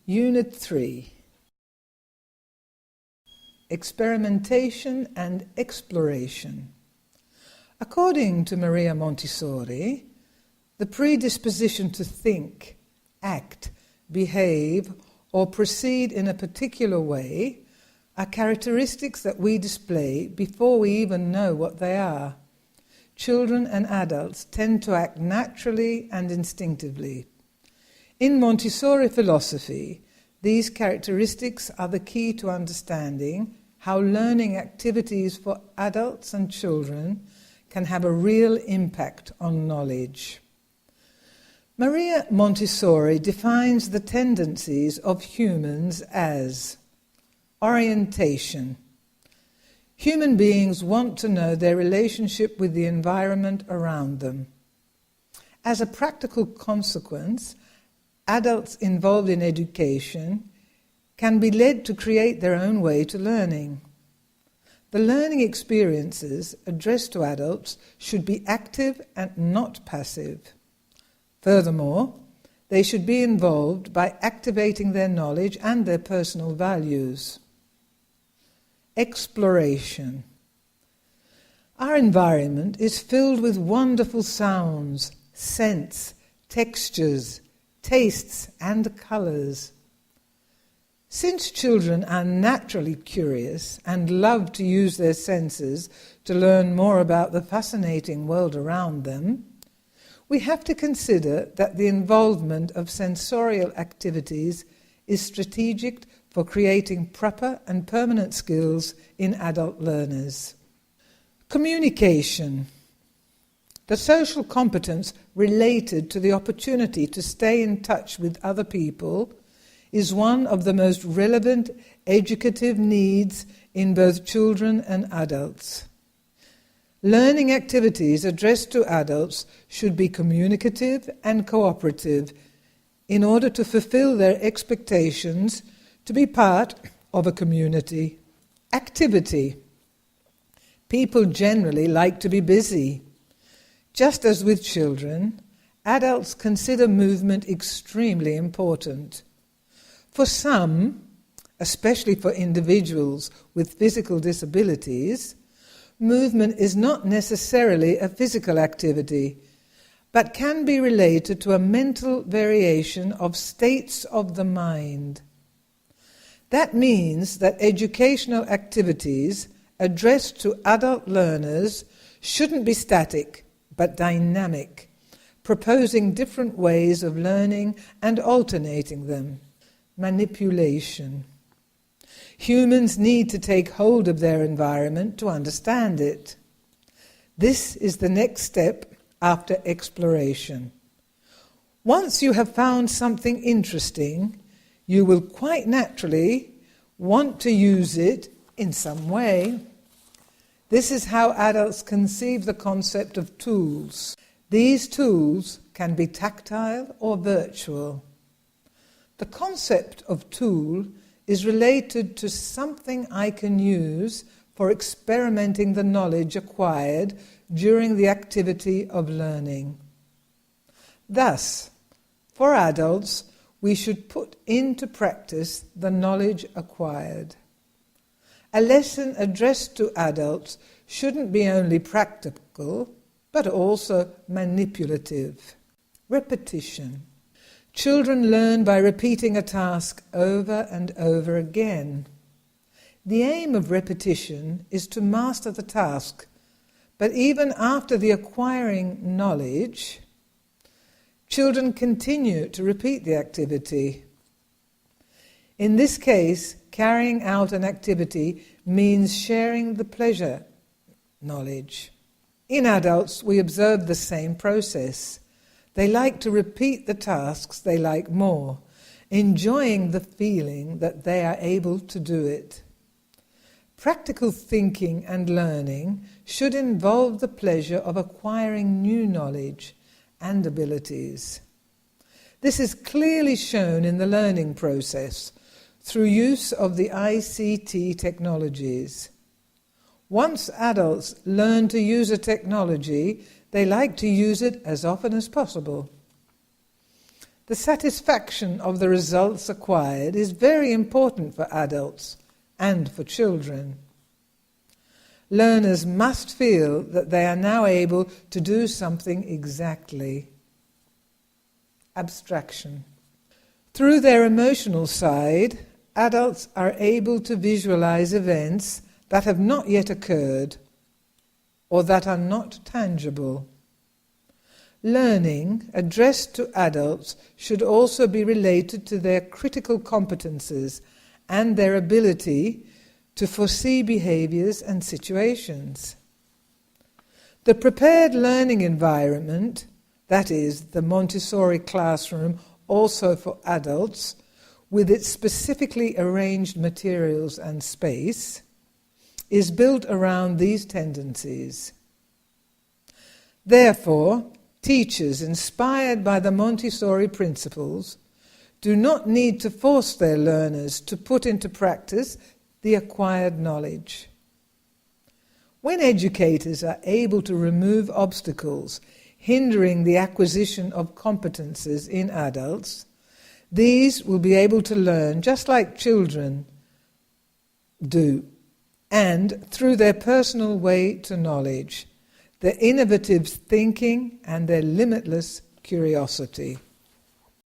Unit 3. Experimentation and Exploration. According to Maria Montessori, the predisposition to think, act, behave, or proceed in a particular way are characteristics that we display before we even know what they are. Children and adults tend to act naturally and instinctively. In Montessori philosophy, these characteristics are the key to understanding how learning activities for adults and children can have a real impact on knowledge. Maria Montessori defines the tendencies of humans as orientation. Human beings want to know their relationship with the environment around them. As a practical consequence, adults involved in education can be led to create their own way to learning. The learning experiences addressed to adults should be active and not passive. Furthermore, they should be involved by activating their knowledge and their personal values. Exploration. Our environment is filled with wonderful sounds, scents, textures, tastes, and colours. Since children are naturally curious and love to use their senses to learn more about the fascinating world around them, we have to consider that the involvement of sensorial activities is strategic for creating proper and permanent skills in adult learners. Communication. The social competence related to the opportunity to stay in touch with other people is one of the most relevant educative needs in both children and adults. Learning activities addressed to adults should be communicative and cooperative in order to fulfill their expectations to be part of a community. Activity. People generally like to be busy. Just as with children, adults consider movement extremely important. For some, especially for individuals with physical disabilities, movement is not necessarily a physical activity, but can be related to a mental variation of states of the mind. That means that educational activities addressed to adult learners shouldn't be static, but dynamic, proposing different ways of learning and alternating them. Manipulation. Humans need to take hold of their environment to understand it. This is the next step after exploration. Once you have found something interesting, you will quite naturally want to use it in some way. This is how adults conceive the concept of tools. These tools can be tactile or virtual. The concept of tool is related to something I can use for experimenting the knowledge acquired during the activity of learning. Thus, for adults, we should put into practice the knowledge acquired. A lesson addressed to adults shouldn't be only practical, but also manipulative. Repetition. Children learn by repeating a task over and over again. The aim of repetition is to master the task, but even after the acquiring knowledge, children continue to repeat the activity. In this case, carrying out an activity means sharing the pleasure knowledge. In adults, we observe the same process. They like to repeat the tasks they like more, enjoying the feeling that they are able to do it. Practical thinking and learning should involve the pleasure of acquiring new knowledge and abilities. This is clearly shown in the learning process through use of the ICT technologies. Once adults learn to use a technology, they like to use it as often as possible. The satisfaction of the results acquired is very important for adults and for children. Learners must feel that they are now able to do something exactly. Abstraction. Through their emotional side, adults are able to visualize events that have not yet occurred or that are not tangible. Learning addressed to adults should also be related to their critical competences and their ability to foresee behaviors and situations. The prepared learning environment, that is, the Montessori classroom also for adults, with its specifically arranged materials and space, is built around these tendencies. Therefore, teachers inspired by the Montessori principles do not need to force their learners to put into practice the acquired knowledge. When educators are able to remove obstacles hindering the acquisition of competences in adults, these will be able to learn just like children do, and through their personal way to knowledge, their innovative thinking and their limitless curiosity.